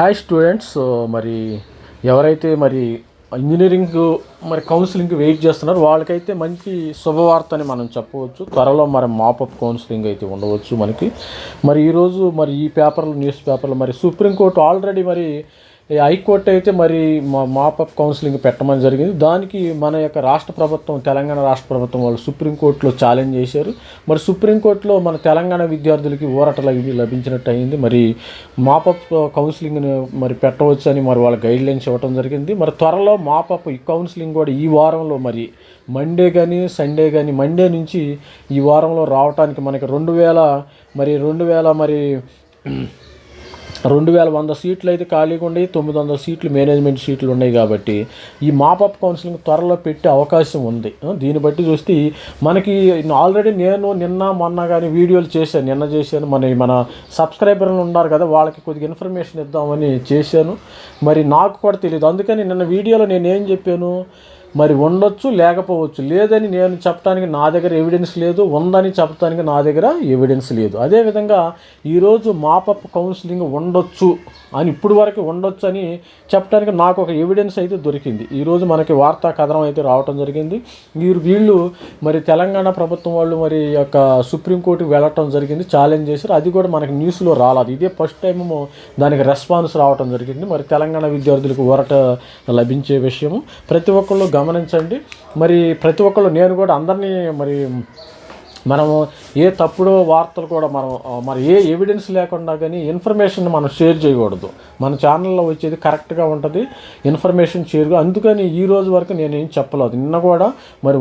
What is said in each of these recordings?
Hi students. మరి ఎవరైతే engineering counselling wait చేస్తున్నారో వాళ్ళకైతే మంచి శుభవార్త అని మనం చెప్పవచ్చు. త్వరలో మాపప్ కౌన్సిలింగ్ అయితే ఉండవచ్చు మనకి. ఈరోజు ఈ పేపర్లు, న్యూస్ పేపర్లు సుప్రీంకోర్టు ఆల్రెడీ ఈ హైకోర్టు అయితే మాపప్ కౌన్సిలింగ్ పెట్టమని జరిగింది. దానికి మన యొక్క రాష్ట్ర ప్రభుత్వం, తెలంగాణ రాష్ట్ర ప్రభుత్వం వాళ్ళు సుప్రీంకోర్టులో ఛాలెంజ్ చేశారు. సుప్రీంకోర్టులో మన తెలంగాణ విద్యార్థులకి ఊరట లభించినట్టు అయింది. మాపప్ కౌన్సిలింగ్ని పెట్టవచ్చు అని వాళ్ళ గైడ్లైన్స్ ఇవ్వడం జరిగింది. త్వరలో మాపప్ కౌన్సిలింగ్ కూడా ఈ వారంలో మండే కానీ సండే కానీ, మండే నుంచి ఈ వారంలో రావడానికి మనకి 2100 సీట్లు అయితే ఖాళీగా ఉన్నాయి. 900 సీట్లు మేనేజ్మెంట్ సీట్లు ఉన్నాయి. కాబట్టి ఈ మాపప్ కౌన్సిలింగ్ త్వరలో పెట్టే అవకాశం ఉంది. దీన్ని బట్టి చూస్తే మనకి ఆల్రెడీ నేను మొన్న కానీ వీడియోలు చేశాను. నిన్న చేశాను. మన సబ్స్క్రైబర్లు ఉన్నారు కదా, వాళ్ళకి కొద్దిగా ఇన్ఫర్మేషన్ ఇద్దామని చేశాను. నాకు కూడా తెలియదు. అందుకని నిన్న వీడియోలో నేనేం చెప్పాను, ఉండొచ్చు, లేకపోవచ్చు. లేదని నేను చెప్పడానికి నా దగ్గర ఎవిడెన్స్ లేదు, ఉందని చెప్పడానికి నా దగ్గర ఎవిడెన్స్ లేదు. అదేవిధంగా ఈరోజు మాపప్ కౌన్సిలింగ్ ఉండొచ్చు అని, ఇప్పుడు వరకు ఉండొచ్చు అని చెప్పడానికి నాకు ఒక ఎవిడెన్స్ అయితే దొరికింది. ఈరోజు మనకి వార్తా కథనం అయితే రావటం జరిగింది. వీళ్ళు తెలంగాణ ప్రభుత్వం వాళ్ళు యొక్క సుప్రీంకోర్టుకి వెళ్ళటం జరిగింది, ఛాలెంజ్ చేశారు. అది కూడా మనకి న్యూస్లో రాలేదు. ఇదే ఫస్ట్ టైం దానికి రెస్పాన్స్ రావటం జరిగింది. తెలంగాణ విద్యార్థులకు ఊరట లభించే విషయము ప్రతి ఒక్కళ్ళు గమనించండి. ప్రతి ఒక్కళ్ళు, నేను కూడా అందరినీ మనము ఏ తప్పుడు వార్తలు కూడా ఏ ఎవిడెన్స్ లేకుండా కానీ ఇన్ఫర్మేషన్ మనం షేర్ చేయకూడదు. మన ఛానల్లో వచ్చేది కరెక్ట్గా ఉంటుంది, ఇన్ఫర్మేషన్ షేర్. అందుకని ఈ రోజు వరకు నేనేం చెప్పలేదు. నిన్న కూడా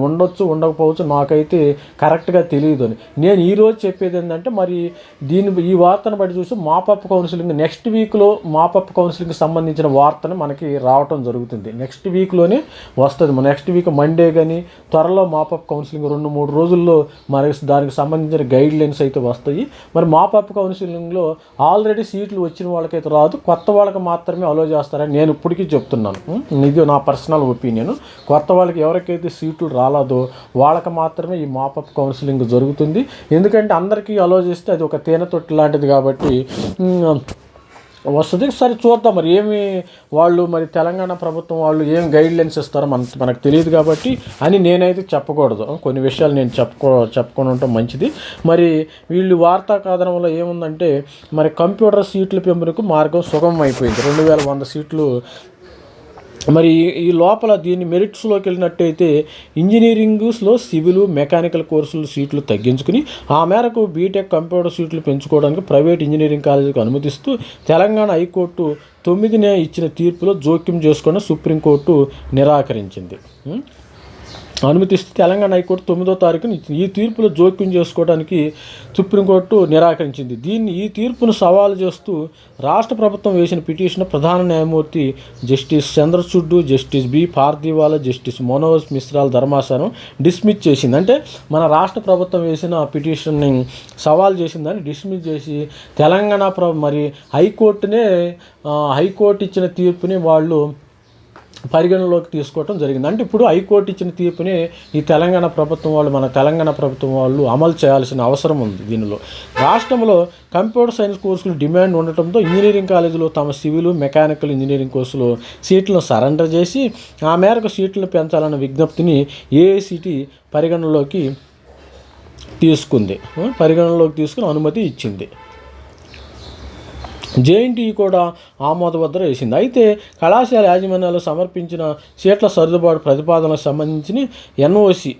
ఉండొచ్చు, ఉండకపోవచ్చు, నాకైతే కరెక్ట్గా తెలియదు అని. నేను ఈరోజు చెప్పేది ఏంటంటే ఈ వార్తను బట్టి చూసి మాపప్ కౌన్సిలింగ్ నెక్స్ట్ వీక్లో మాపప్ కౌన్సిలింగ్కి సంబంధించిన వార్తను మనకి రావటం జరుగుతుంది. నెక్స్ట్ వీక్లోనే వస్తుంది. నెక్స్ట్ వీక్ మండే కానీ త్వరలో మాపప్ కౌన్సిలింగ్ 2-3 రోజుల్లో దానికి సంబంధించిన గైడ్లైన్స్ అయితే వస్తాయి. మాపప్ కౌన్సిలింగ్లో ఆల్రెడీ సీట్లు వచ్చిన వాళ్ళకైతే రాదు, కొత్త వాళ్ళకి మాత్రమే అలో చేస్తారని నేను ఇప్పటికీ చెప్తున్నాను. ఇది నా పర్సనల్ ఒపీనియన్. కొత్త వాళ్ళకి ఎవరికైతే సీట్లు రాలేదో వాళ్ళకి మాత్రమే ఈ మాపప్ కౌన్సిలింగ్ జరుగుతుంది. ఎందుకంటే అందరికీ అలో చేస్తే అది ఒక తేనె తొట్టి లాంటిది కాబట్టి వస్తుంది. సరే చూద్దాం ఏమి వాళ్ళు తెలంగాణ ప్రభుత్వం వాళ్ళు ఏం గైడ్లైన్స్ ఇస్తారో మనకు తెలియదు కాబట్టి అని నేనైతే చెప్పకూడదు. కొన్ని విషయాలు నేను చెప్పుకొని ఉండటం మంచిది. వీళ్ళు వార్తా కథనంలో ఏముందంటే కంప్యూటర్ సీట్ల పెంపునకు మార్గం సుగమం అయిపోయింది. 2100 సీట్లు. ఈ లోపల దీన్ని మెరిట్స్లోకి వెళ్ళినట్టయితే ఇంజనీరింగ్స్లో సివిల్, మెకానికల్ కోర్సులు సీట్లు తగ్గించుకుని ఆ మేరకు బీటెక్ కంప్యూటర్ సీట్లు పెంచుకోవడానికి ప్రైవేట్ ఇంజనీరింగ్ కాలేజీకి అనుమతిస్తూ తెలంగాణ హైకోర్టు 9నే ఇచ్చిన తీర్పులో జోక్యం చేసుకున్న సుప్రీంకోర్టు నిరాకరించింది. అనుమతిస్తూ తెలంగాణ హైకోర్టు 9వ తారీఖున ఈ తీర్పులో జోక్యం చేసుకోవడానికి సుప్రీంకోర్టు నిరాకరించింది. ఈ తీర్పును సవాలు చేస్తూ రాష్ట్ర ప్రభుత్వం వేసిన పిటిషన్ ప్రధాన న్యాయమూర్తి justice Chandrachud, justice B Pardiwala, justice Manoj మిశ్రాల ధర్మాసనం డిస్మిస్ చేసింది. అంటే మన రాష్ట్ర ప్రభుత్వం వేసిన పిటిషన్ని సవాల్ చేసిందని డిస్మిస్ చేసి తెలంగాణ హైకోర్టు ఇచ్చిన తీర్పుని వాళ్ళు పరిగణలోకి తీసుకోవటం జరిగింది. అంటే ఇప్పుడు హైకోర్టు ఇచ్చిన తీర్పుని ఈ తెలంగాణ ప్రభుత్వం వాళ్ళు, మన తెలంగాణ ప్రభుత్వం వాళ్ళు అమలు చేయాల్సిన అవసరం ఉంది. దీనిలో రాష్ట్రంలో కంప్యూటర్ సైన్స్ కోర్సులు డిమాండ్ ఉండటంతో ఇంజనీరింగ్ కాలేజీలో తమ సివిల్, మెకానికల్ ఇంజనీరింగ్ కోర్సులో సీట్లను సరెండర్ చేసి ఆ మేరకు సీట్లను పెంచాలన్న విజ్ఞప్తిని ఏఐసిటి పరిగణలోకి తీసుకుని అనుమతి ఇచ్చింది. జేఎన్టీయూ కూడా ఆమోదముద్ర వేసింది. అయితే కళాశాల యాజమాన్యాలు సమర్పించిన సీట్ల సర్దుబాటు ప్రతిపాదనలకు సంబంధించిన ఎన్ఓసి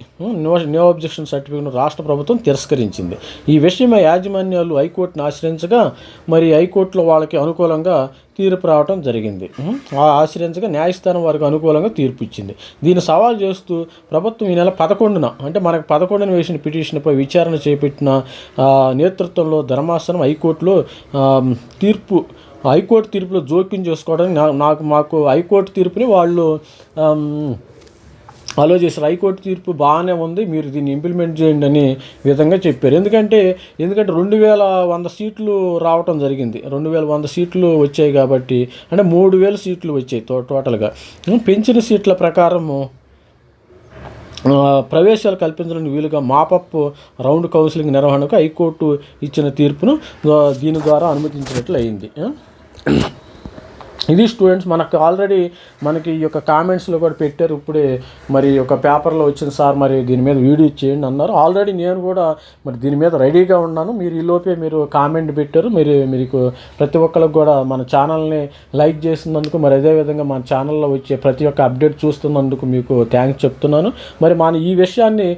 నో అబ్జెక్షన్ సర్టిఫికేట్ను రాష్ట్ర ప్రభుత్వం తిరస్కరించింది. ఈ విషయమై యాజమాన్యాలు హైకోర్టును ఆశ్రయించగా హైకోర్టులో వాళ్ళకి అనుకూలంగా తీర్పు రావడం జరిగింది. ఆశ్రయించగా న్యాయస్థానం వారికి అనుకూలంగా తీర్పు ఇచ్చింది. దీన్ని సవాల్ చేస్తూ ప్రభుత్వం ఈ నెల 11న, అంటే మనకు 11న వేసిన పిటిషన్పై విచారణ చేపట్టిన నేతృత్వంలో ధర్మాసనం హైకోర్టు తీర్పులో జోక్యం చేసుకోవడానికి మాకు హైకోర్టు తీర్పుని వాళ్ళు అలో చేశారు. హైకోర్టు తీర్పు బాగానే ఉంది, మీరు దీన్ని ఇంప్లిమెంట్ చేయండి అని విధంగా చెప్పారు. ఎందుకంటే 2100 సీట్లు రావటం జరిగింది. 2100 సీట్లు వచ్చాయి కాబట్టి, అంటే 3000 సీట్లు వచ్చాయి టోటల్గా. పెంచిన సీట్ల ప్రకారము ప్రవేశాలు కల్పించడానికి వీలుగా మాపప్ రౌండ్ కౌన్సిలింగ్ నిర్వహణకు హైకోర్టు ఇచ్చిన తీర్పును దీని ద్వారా అనుమతించినట్లు అయింది. ఇది స్టూడెంట్స్ మనకి ఈ యొక్క కామెంట్స్లో కూడా పెట్టారు. ఇప్పుడే మరి ఒక పేపర్లో వచ్చింది సార్, మరి దీని మీద వీడియో చేయండి అన్నారు. ఆల్రెడీ నేను కూడా మరి దీని మీద రెడీగా ఉన్నాను. మీరు ఈలోపే మీరు కామెంట్ పెట్టారు. మీకు ప్రతి ఒక్కరికి కూడా మన ఛానల్ని లైక్ చేసినందుకు, మరి అదేవిధంగా మన ఛానల్లో వచ్చే ప్రతి ఒక్క అప్డేట్ చూస్తున్నందుకు మీకు థ్యాంక్స్ చెప్తున్నాను. మరి మన ఈ విషయాన్ని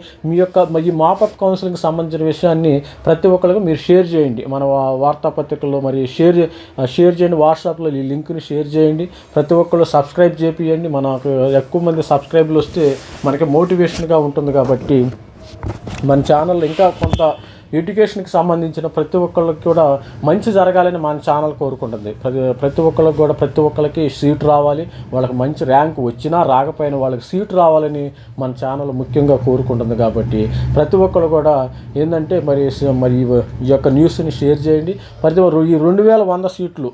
ఈ మాపప్ కౌన్సిలింగ్కి సంబంధించిన విషయాన్ని ప్రతి ఒక్కరికి మీరు షేర్ చేయండి. మన వార్తాపత్రికల్లో మరి షేర్ చేయండి. వాట్సాప్లో ఈ లింక్ని షేర్ చేయండి. ప్రతి ఒక్కళ్ళు సబ్స్క్రైబ్ చేపియండి. మనకు ఎక్కువ మంది సబ్స్క్రైబ్లు వస్తే మనకి మోటివేషన్గా ఉంటుంది. కాబట్టి మన ఛానల్ ఇంకా కొంత ఎడ్యుకేషన్కి సంబంధించిన ప్రతి ఒక్కళ్ళకి కూడా మంచి జరగాలని మన ఛానల్ కోరుకుంటుంది. ప్రతి ఒక్కళ్ళకి సీట్ రావాలి, వాళ్ళకి మంచి ర్యాంక్ వచ్చినా రాకపోయినా వాళ్ళకి సీట్ రావాలని మన ఛానల్ ముఖ్యంగా కోరుకుంటుంది. కాబట్టి ప్రతి ఒక్కళ్ళు కూడా ఏంటంటే మరి ఈ యొక్క న్యూస్ని షేర్ చేయండి. ఈ 2100 సీట్లు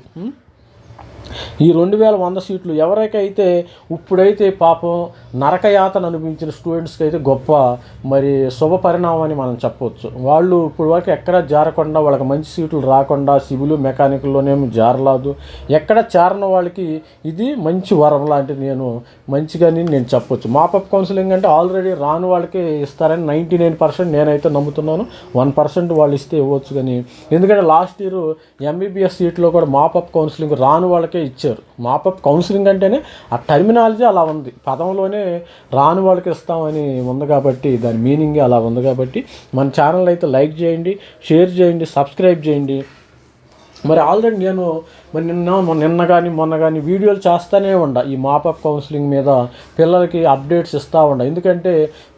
ఈ 2100 సీట్లు ఎవరికైతే ఇప్పుడైతే పాపం నరకయాతన అనిపించిన స్టూడెంట్స్కి అయితే గొప్ప మరి శుభ పరిణామం అని మనం చెప్పవచ్చు. వాళ్ళు ఇప్పుడు వరకు ఎక్కడ జారకుండా, వాళ్ళకి మంచి సీట్లు రాకుండా సివిల్ మెకానికల్లోనేమో జారలేదు, ఎక్కడ చేరని వాళ్ళకి ఇది మంచి వరం లాంటిది నేను చెప్పొచ్చు. మాపప్ కౌన్సిలింగ్ అంటే ఆల్రెడీ రాని వాళ్ళకే ఇస్తారని 99% నేనైతే నమ్ముతున్నాను. 1% వాళ్ళు ఇస్తే ఇవ్వచ్చు. కానీ ఎందుకంటే లాస్ట్ ఇయర్ MBBS సీట్లో కూడా మాపప్ కౌన్సిలింగ్ రాని వాళ్ళకే ఇచ్చారు. మాపప్ కౌన్సిలింగ్ అంటేనే ఆ టర్మినాలజీ అలా ఉంది, పదంలోనే రాని వాళ్ళకి ఇస్తామని ఉంది. కాబట్టి దాని మీనింగ్ అలా ఉంది. కాబట్టి మన ఛానల్ అయితే లైక్ చేయండి, షేర్ చేయండి, సబ్స్క్రైబ్ చేయండి. మరి ఆల్రెడీ నేను మొన్న కానీ వీడియోలు చేస్తూనే ఉండా ఈ మాపప్ కౌన్సిలింగ్ మీద, పిల్లలకి అప్డేట్స్ ఇస్తూ ఉండా. ఎందుకంటే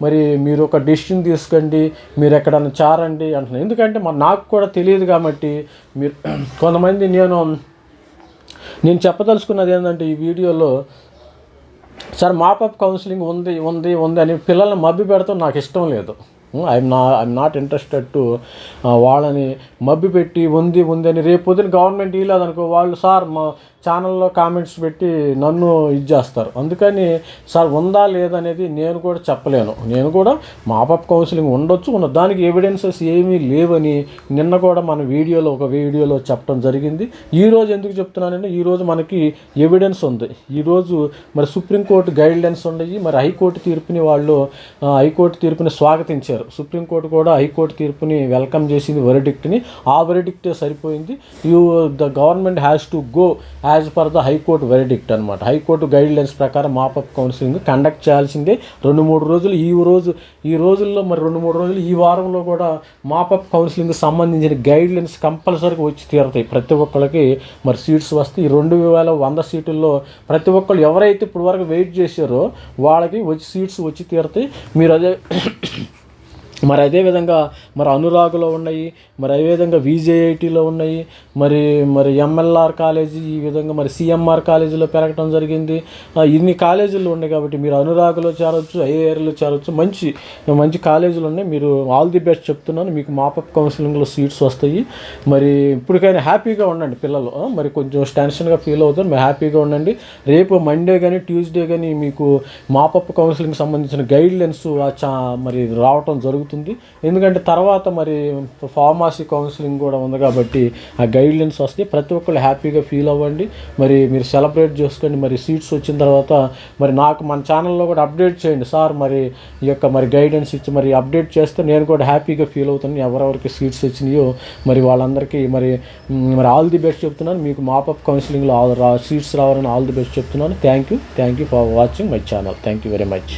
మరి మీరు ఒక డెసిషన్ తీసుకోండి, మీరు ఎక్కడన్నా చేరండి అంటున్నాను. ఎందుకంటే నాకు కూడా తెలియదు కాబట్టి మీరు కొంతమంది నేను చెప్పదలుచుకున్నది ఏంటంటే ఈ వీడియోలో, సార్ మాపప్ కౌన్సిలింగ్ ఉంది అని పిల్లల్ని మభ్య పెడతాం నాకు ఇష్టం లేదు. ఐఎమ్ నాట్ ఇంట్రెస్టెడ్ టు వాళ్ళని మభ్య పెట్టి ఉంది అని రేపు పొద్దున గవర్నమెంట్ ఇవ్వలేదనుకో, వాళ్ళు సార్ మా ఛానల్లో కామెంట్స్ పెట్టి నన్ను ఇది చేస్తారు. అందుకని సార్ ఉందా లేదనేది నేను కూడా చెప్పలేను. నేను కూడా మాపప్ కౌన్సిలింగ్ ఉండొచ్చు, దానికి ఎవిడెన్సెస్ ఏమీ లేవని నిన్న కూడా మన ఒక వీడియోలో చెప్పడం జరిగింది. ఈరోజు ఎందుకు చెప్తున్నానంటే ఈరోజు మనకి ఎవిడెన్స్ ఉంది. ఈరోజు మరి సుప్రీంకోర్టు గైడ్లైన్స్ ఉన్నాయి. మరి హైకోర్టు తీర్పుని స్వాగతించారు. సుప్రీంకోర్టు కూడా హైకోర్టు తీర్పుని వెల్కమ్ చేసింది, వెర్డిక్ట్ని. ఆ వెర్డిక్టే సరిపోయింది. The government has to go as per the high court verdict అనమాట. హైకోర్టు గైడ్లైన్స్ ప్రకారం మాపప్ కౌన్సిలింగ్ కండక్ట్ చేయాల్సిందే 2-3 రోజులు. ఈ రోజుల్లో మరి 2-3 రోజులు ఈ వారంలో కూడా మాపప్ కౌన్సిలింగ్కి సంబంధించిన గైడ్లైన్స్ కంపల్సరీగా వచ్చి తీరుతాయి. ప్రతి ఒక్కరికి మరి సీట్స్ వస్తాయి. ఈ 2100 సీటుల్లో ప్రతి ఒక్కళ్ళు ఎవరైతే ఇప్పుడు వరకు వెయిట్ చేశారో వాళ్ళకి సీట్స్ వచ్చి తీరుతాయి. మీరు మరి అదేవిధంగా మరి అనురాగులో ఉన్నాయి, మరి అదేవిధంగా VJITలో ఉన్నాయి, మరి MLR కాలేజీ, ఈ విధంగా మరి CMR కాలేజీలో పెరగటం జరిగింది. ఇన్ని కాలేజీలు ఉన్నాయి. కాబట్టి మీరు అనురాగులో చేరవచ్చు, IIRలో చేరవచ్చు. మంచి కాలేజీలు ఉన్నాయి. మీరు ఆల్ ది బెస్ట్ చెప్తున్నాను. మీకు మాపప్ కౌన్సిలింగ్లో సీట్స్ వస్తాయి. మరి ఇప్పటికైనా హ్యాపీగా ఉండండి పిల్లలు. మరి కొంచెం టెన్షన్గా ఫీల్ అవుతారు, మీరు హ్యాపీగా ఉండండి. రేపు మండే కానీ ట్యూస్డే కానీ మీకు మాపప్ కౌన్సిలింగ్ సంబంధించిన గైడ్లైన్స్ మరి రావటం జరుగుతుంది. ఎందుకంటే తర్వాత మరి ఫార్మసీ కౌన్సిలింగ్ కూడా ఉంది. కాబట్టి ఆ గైడ్లైన్స్ వస్తే ప్రతి ఒక్కళ్ళు హ్యాపీగా ఫీల్ అవ్వండి. మరి మీరు సెలబ్రేట్ చేసుకోండి. మరి సీట్స్ వచ్చిన తర్వాత మరి నాకు మన ఛానల్లో కూడా అప్డేట్ చేయండి సార్. మరి ఈ యొక్క మరి గైడెన్స్ ఇచ్చి మరి అప్డేట్ చేస్తే నేను కూడా హ్యాపీగా ఫీల్ అవుతాను. ఎవరెవరికి సీట్స్ వచ్చినాయో మరి వాళ్ళందరికీ మరి ఆల్ ది బెస్ట్ చెప్తున్నాను. మీకు మాపప్ కౌన్సిలింగ్లో సీట్స్ రావాలని ఆల్ ది బెస్ట్ చెప్తున్నాను. Thank you for watching my channel. Thank you very much.